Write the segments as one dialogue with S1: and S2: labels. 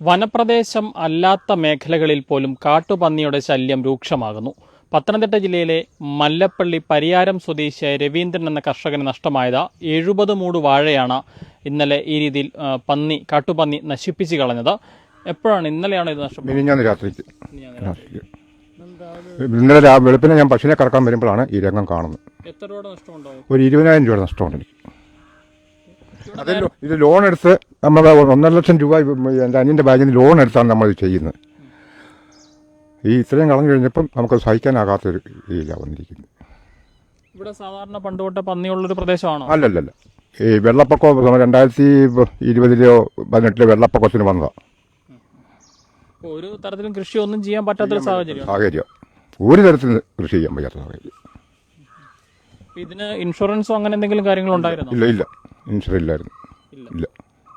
S1: വനപ്രദേശം അല്ലാത്ത മേഖലകളിൽ പോലും കാട്ടുപന്നിയുടെ ശല്യം രൂക്ഷമാകുന്നു. പത്തനംതിട്ട ജില്ലയിലെ മല്ലപ്പള്ളി പരിയാരം സ്വദേശിയായ രവീന്ദ്രൻ എന്ന കർഷകന് നഷ്ടമായത് 70 മൂട് വാഴയാണ് ഇന്നലെ ഈ രീതിയിൽ കാട്ടുപന്നി നശിപ്പിച്ചു കളഞ്ഞത്. എപ്പോഴാണ്? ഇന്നലെയാണ് ഇത് നഷ്ടപ്പെട്ടത്.
S2: ഇന്നലെ വെളുപ്പിനെ ഞാൻ പശുവിനെ കറക്കാൻ വരുമ്പോഴാണ് ഈ രംഗം കാണുന്നത്.
S1: എത്ര രൂപ നഷ്ടമുണ്ടാവും?
S2: ഒരു 20,000 രൂപ നഷ്ടമുണ്ട് എനിക്ക്. ഇത് ലോൺ എടുത്ത് നമ്മൾ 1.5 ലക്ഷം രൂപ എൻ്റെ അനിയൻ്റെ ബാങ്കിൽ നിന്ന് ലോൺ എടുത്താണ് നമ്മൾ ചെയ്യുന്നത്. ഈ ഇത്രയും കളഞ്ഞു കഴിഞ്ഞപ്പം നമുക്ക് സഹിക്കാനാകാത്തൊരു രീതിയിലാണ് വന്നിരിക്കുന്നത്.
S1: ഇവിടെ സാധാരണ പണ്ട് തൊട്ട് പന്നിയുള്ളൊരു പ്രദേശമാണോ?
S2: അല്ലല്ല, ഈ വെള്ളപ്പൊക്കം 2020-18 വെള്ളപ്പൊക്കത്തിന് വന്നതാണ്.
S1: ഒരു തരത്തിലും കൃഷി ഒന്നും ചെയ്യാൻ പറ്റാത്തൊരു
S2: സാഹചര്യം, ഒരു തരത്തിലും കൃഷി ചെയ്യാൻ പറ്റാത്ത സാഹചര്യം.
S1: ഇതിന് ഇൻഷുറൻസോ അങ്ങനെ എന്തെങ്കിലും കാര്യങ്ങളുണ്ടായിരുന്നോ?
S2: ഇല്ല, ഇൻഷുറൻസ് ഇല്ലായിരുന്നു. ഇല്ല.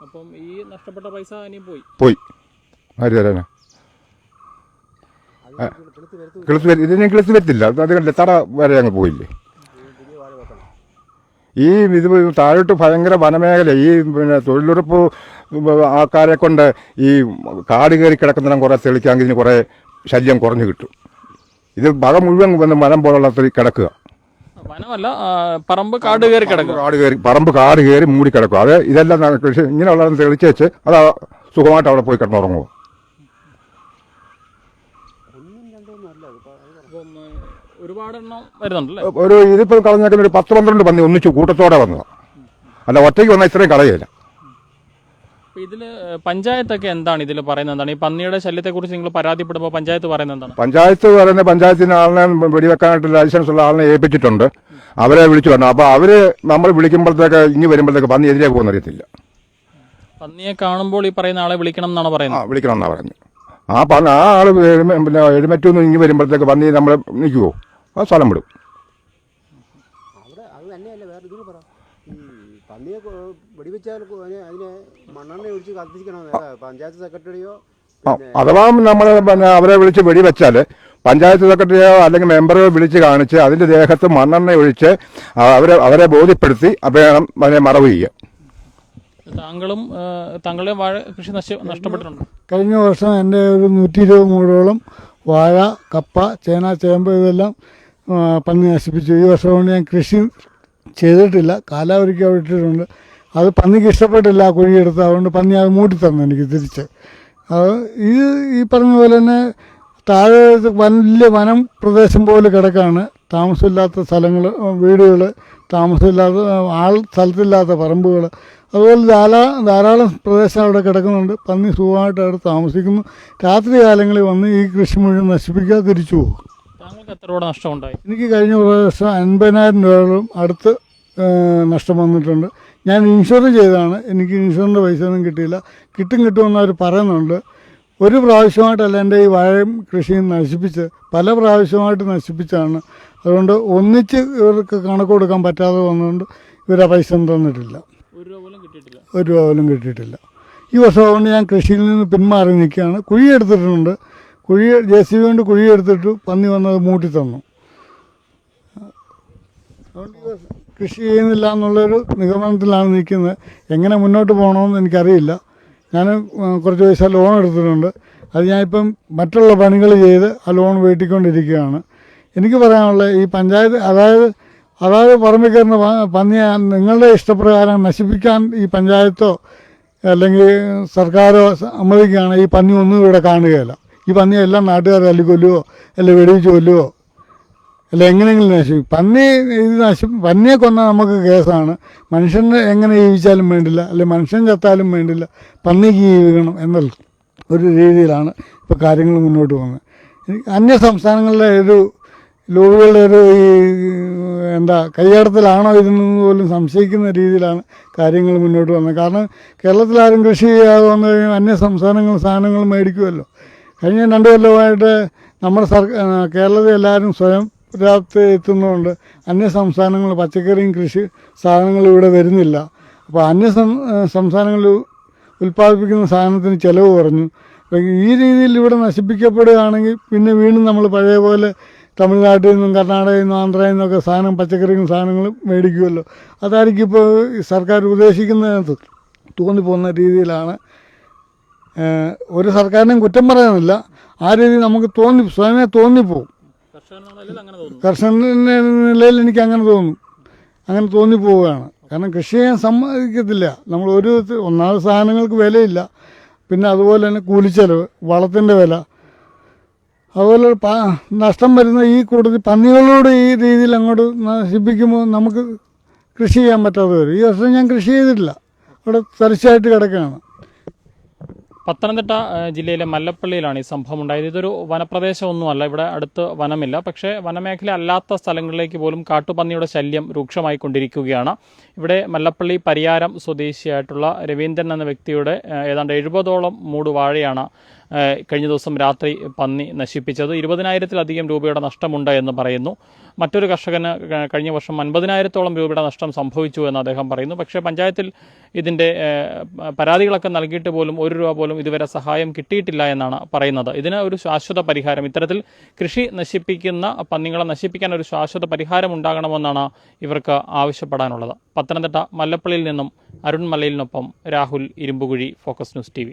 S1: അപ്പം ഈ നഷ്ടപ്പെട്ട പൈസ ഇനിയും
S2: പോയി. ആര് തരാനാ? ഇതിനെ കിളുത്ത് വരത്തില്ല. അത് കണ്ടില്ല, തറ വരെ അങ്ങ് പോയില്ലേ. ഇത് താഴോട്ട് ഭയങ്കര വനമേഖല. ഈ തൊഴിലുറപ്പ് ആൾക്കാരെ കൊണ്ട് ഈ കാട് കയറി കിടക്കുന്നിടം കുറേ തെളിക്കാമെങ്കിൽ ഇതിന് കുറേ ശല്യം കുറഞ്ഞു കിട്ടും. ഇത് ഭാഗം മുഴുവൻ വന്ന് വനം പോലുള്ള കിടക്കുക.
S1: വനമല്ല, പറമ്പ് കാട് കയറി കിടക്കുക.
S2: പറമ്പ് കാട് കയറി മൂടി കിടക്കുക. അത് ഇതെല്ലാം കൃഷി ഇങ്ങനെയുള്ള തെളിച്ച് വെച്ച് അത് സുഖമായിട്ട് അവിടെ പോയി കിടന്നുറങ്ങുക. ഇതിപ്പോൾ കളഞ്ഞേക്കുന്ന ഒരു 10-12 പന്നി ഒന്നിച്ച് കൂട്ടത്തോടെ വന്നതാണ്. അല്ല, ഒറ്റയ്ക്ക് വന്നാൽ ഇത്രയും കളയില്ല.
S1: ഇതിൽ പഞ്ചായത്തൊക്കെ എന്താണ് ഇതിൽ പറയുന്നത്? എന്താണ് ഈ പന്നിയുടെ ശല്യത്തെക്കുറിച്ച് നിങ്ങൾ പരാതിപ്പെടുമ്പോൾ പഞ്ചായത്ത് പറയുന്നത് എന്താണ്?
S2: പഞ്ചായത്തിന് ആളിനെ വെടിവെക്കാനായിട്ട് ലൈസൻസ് ഉള്ള ആളിനെ ഏൽപ്പിച്ചിട്ടുണ്ട്. അവരെ വിളിച്ചു പറഞ്ഞു. അപ്പോൾ അവർ നമ്മൾ വിളിക്കുമ്പോഴത്തേക്ക് ഇനി വരുമ്പോഴത്തേക്ക് പന്നി എതിരെ പോകുന്നറിയത്തില്ല.
S1: പന്നിയെ കാണുമ്പോൾ ഈ പറയുന്ന ആളെ വിളിക്കണം എന്നാണ് പറയുന്നത്.
S2: വിളിക്കണം എന്നാണ് പറയുന്നത്. ആ ആള് പിന്നെ എഴുമറ്റൊന്നും ഇനി വരുമ്പോഴത്തേക്ക് പന്നി നമ്മൾ നിൽക്കുമോ? ആ സ്ഥലം വിടും.
S3: പന്നിയെ വെടിവെച്ചാൽ അതിനെ മണ്ണെണ്ണ ഒഴിച്ച് കത്തിക്കണം. പഞ്ചായത്ത് സെക്രട്ടറിയോ
S2: അഥവാ നമ്മൾ അവരെ വിളിച്ച് വെടിവെച്ചാൽ പഞ്ചായത്ത് സെക്രട്ടറിയോ അല്ലെങ്കിൽ മെമ്പറോ വിളിച്ച് കാണിച്ച് അതിൻ്റെ ദേഹത്ത് മണ്ണെണ്ണ ഒഴിച്ച് അവരെ ബോധ്യപ്പെടുത്തി വേണം അതിനെ മറവ് ചെയ്യുക.
S1: താങ്കളുടെ വാഴ കൃഷി നഷ്ടപ്പെട്ടിട്ടുണ്ട്.
S4: കഴിഞ്ഞ വർഷം എൻ്റെ ഒരു 120 മൂടോളം വാഴ, കപ്പ, ചേന, ചേമ്പ് ഇതെല്ലാം പന്നി നശിപ്പിച്ചു. ഈ വർഷം കൊണ്ട് ഞാൻ കൃഷി ചെയ്തിട്ടില്ല. കാലാവധിക്ക് വിട്ടിട്ടുണ്ട്. അത് പന്നിക്ക് ഇഷ്ടപ്പെട്ടില്ല ആ കുഴിയെടുത്ത്. അതുകൊണ്ട് പന്നി അത് മൂടി തന്നു എനിക്ക് തിരിച്ച്. അത് ഈ പറഞ്ഞ പോലെ തന്നെ താഴെ വലിയ വനം പ്രദേശം പോലെ കിടക്കാണ്. താമസമില്ലാത്ത സ്ഥലങ്ങൾ, വീടുകൾ, താമസമില്ലാത്ത സ്ഥലത്തില്ലാത്ത പറമ്പുകൾ, അതുപോലെ ധാരാളം പ്രദേശം അവിടെ കിടക്കുന്നുണ്ട്. പന്നി സുഖമായിട്ട് അവിടെ താമസിക്കുന്നു. രാത്രി കാലങ്ങളിൽ വന്ന് ഈ കൃഷി മുഴുവൻ നശിപ്പിക്കാതെ തിരിച്ചു പോകും.
S1: താങ്കൾക്ക് എത്ര രൂപ നഷ്ടമുണ്ടായി?
S4: എനിക്ക് കഴിഞ്ഞ പ്രാവശ്യം 50,000 രൂപയോളം അടുത്ത് നഷ്ടം വന്നിട്ടുണ്ട്. ഞാൻ ഇൻഷുർ ചെയ്തതാണ്. എനിക്ക് ഇൻഷുറിൻ്റെ പൈസ ഒന്നും കിട്ടിയില്ല. കിട്ടുമെന്ന് അവർ പറയുന്നുണ്ട്. ഒരു പ്രാവശ്യമായിട്ടല്ല എൻ്റെ ഈ വാഴയും കൃഷിയും നശിപ്പിച്ച്, പല പ്രാവശ്യമായിട്ട് നശിപ്പിച്ചാണ്. അതുകൊണ്ട് ഒന്നിച്ച് ഇവർക്ക് കണക്ക് കൊടുക്കാൻ പറ്റാതെ വന്നുകൊണ്ട് ഇവർ ആ പൈസ തന്നിട്ടില്ല. 1 രൂപ പോലും കിട്ടിയിട്ടില്ല. ഈ വർഷം അതുകൊണ്ട് ഞാൻ കൃഷിയിൽ നിന്ന് പിന്മാറി നിൽക്കുകയാണ്. കുഴിയെടുത്തിട്ടുണ്ട്. JCB കൊണ്ട് കുഴിയെടുത്തിട്ട് പന്നി വന്നത് മൂട്ടി തന്നു. അതുകൊണ്ട് കൃഷി ചെയ്യുന്നില്ല എന്നുള്ളൊരു നിഗമനത്തിലാണ് നിൽക്കുന്നത്. എങ്ങനെ മുന്നോട്ട് പോകണമെന്ന് എനിക്കറിയില്ല. ഞാൻ കുറച്ച് പൈസ ലോൺ എടുത്തിട്ടുണ്ട്. അത് ഞാനിപ്പം മറ്റുള്ള പണികൾ ചെയ്ത് ആ ലോൺ വീട്ടിക്കൊണ്ടിരിക്കുകയാണ്. എനിക്ക് പറയാനുള്ളത്, ഈ പഞ്ചായത്ത് അതായത് പറമ്പിൽ കയറുന്ന പന്നിയെ നിങ്ങളുടെ ഇഷ്ടപ്രകാരം നശിപ്പിക്കാൻ ഈ പഞ്ചായത്തോ അല്ലെങ്കിൽ സർക്കാരോ സമ്മതിക്കുകയാണ്, ഈ പന്നി ഒന്നും ഇവിടെ കാണുകയില്ല. ഈ പന്നിയെ എല്ലാം നാട്ടുകാർ കൊല്ലുവോ അല്ലെങ്കിൽ വെടിവെച്ച് കൊല്ലുവോ അല്ല എങ്ങനെയെങ്കിലും പന്നിയെ കൊന്നാൽ നമുക്ക് കേസാണ്. മനുഷ്യന് എങ്ങനെ ജീവിച്ചാലും വേണ്ടില്ല, അല്ലെങ്കിൽ മനുഷ്യൻ ചത്താലും വേണ്ടില്ല, പന്നിക്ക് ജീവിക്കണം എന്നുള്ള ഒരു രീതിയിലാണ് ഇപ്പോൾ കാര്യങ്ങൾ മുന്നോട്ട് പോകുന്നത്. അന്യ സംസ്ഥാനങ്ങളിലെ ഒരു ലോബികളുടെ ഒരു കയ്യടത്തിലാണോ ഇതെന്ന് പോലും സംശയിക്കുന്ന രീതിയിലാണ് കാര്യങ്ങൾ മുന്നോട്ട് വന്നത്. കാരണം കേരളത്തിലാരും കൃഷി ചെയ്യാതെ വന്നു കഴിഞ്ഞാൽ അന്യ സാധനങ്ങൾ മേടിക്കുമല്ലോ. കഴിഞ്ഞ 2 കൊല്ലമായിട്ട് നമ്മുടെ കേരളത്തിൽ എല്ലാവരും സ്വയം പര്യാപ്തത എത്തുന്നതുകൊണ്ട് അന്യ സംസ്ഥാനങ്ങൾ പച്ചക്കറിയും കൃഷി സാധനങ്ങളും ഇവിടെ വരുന്നില്ല. അപ്പോൾ അന്യ സംസ്ഥാനങ്ങളിൽ ഉൽപ്പാദിപ്പിക്കുന്ന സാധനത്തിന് ചിലവ് കുറഞ്ഞു. ഈ രീതിയിൽ ഇവിടെ നശിപ്പിക്കപ്പെടുകയാണെങ്കിൽ പിന്നെ വീണ്ടും നമ്മൾ പഴയ പോലെ തമിഴ്നാട്ടിൽ നിന്നും കർണാടകയിൽ നിന്നും ആന്ധ്രയിൽ നിന്നൊക്കെ സാധനങ്ങളും സാധനങ്ങളും മേടിക്കുമല്ലോ. അതായിരിക്കും ഇപ്പോൾ സർക്കാർ ഉദ്ദേശിക്കുന്നതിനകത്ത് തോന്നിപ്പോകുന്ന രീതിയിലാണ് ഒരു സർക്കാരിനെയും കുറ്റം പറയാനില്ല. ആ രീതി നമുക്ക് സ്വയമേ തോന്നിപ്പോവും. കർഷകൻ്റെ നിലയിൽ എനിക്ക് അങ്ങനെ തോന്നും, അങ്ങനെ തോന്നിപ്പോവുകയാണ്. കാരണം കൃഷി ചെയ്യാൻ സമ്മതിക്കത്തില്ല. നമ്മൾ ഒന്നാമത് സാധനങ്ങൾക്ക് വിലയില്ല, പിന്നെ അതുപോലെ തന്നെ കൂലിച്ചെലവ്, വളത്തിൻ്റെ വില, അതുപോലെ നഷ്ടം വരുന്ന ഈ കൂടുതൽ പന്നികളോട് ഈ രീതിയിൽ അങ്ങോട്ട് നശിപ്പിക്കുമ്പോൾ നമുക്ക് കൃഷി ചെയ്യാൻ പറ്റാതെ വരും. ഈ വർഷം ഞാൻ കൃഷി ചെയ്തിട്ടില്ല, അവിടെ തരിശായിട്ട് കിടക്കുകയാണ്.
S1: പത്തനംതിട്ട ജില്ലയിലെ മല്ലപ്പള്ളിയിലാണ് ഈ സംഭവം ഉണ്ടായത്. ഇതൊരു വനപ്രദേശമൊന്നുമല്ല, ഇവിടെ അടുത്ത് വനമില്ല. പക്ഷേ വനമേഖല അല്ലാത്ത സ്ഥലങ്ങളിലേക്ക് പോലും കാട്ടുപന്നിയുടെ ശല്യം രൂക്ഷമായിക്കൊണ്ടിരിക്കുകയാണ്. ഇവിടെ മല്ലപ്പള്ളി പരിയാരം സ്വദേശിയായിട്ടുള്ള രവീന്ദ്രൻ എന്ന വ്യക്തിയുടെ ഏതാണ്ട് 70ഓളം മൂട് വാഴയാണ് കഴിഞ്ഞ ദിവസം രാത്രി പന്നി നശിപ്പിച്ചത്. 20,000-ലധികം രൂപയുടെ നഷ്ടമുണ്ട് എന്ന് പറയുന്നു. മറ്റൊരു കർഷകന് കഴിഞ്ഞ വർഷം 50,000-ഓളം രൂപയുടെ നഷ്ടം സംഭവിച്ചു എന്ന് അദ്ദേഹം പറയുന്നു. പക്ഷേ പഞ്ചായത്തിൽ ഇതിൻ്റെ പരാതികളൊക്കെ നൽകിയിട്ട് പോലും 1 രൂപ പോലും ഇതുവരെ സഹായം കിട്ടിയിട്ടില്ല എന്നാണ് പറയുന്നത്. ഇതിന് ഒരു ശാശ്വത പരിഹാരം, ഇത്തരത്തിൽ കൃഷി നശിപ്പിക്കുന്ന പന്നികളെ നശിപ്പിക്കാൻ ഒരു ശാശ്വത പരിഹാരം ഉണ്ടാകണമെന്നാണ് ഇവർക്ക് ആവശ്യപ്പെടാനുള്ളത്. പത്തനംതിട്ട മല്ലപ്പള്ളിയിൽ നിന്നും അരുൺ മലയിലിനൊപ്പം Rahul Irumbukuzhi, focus news TV.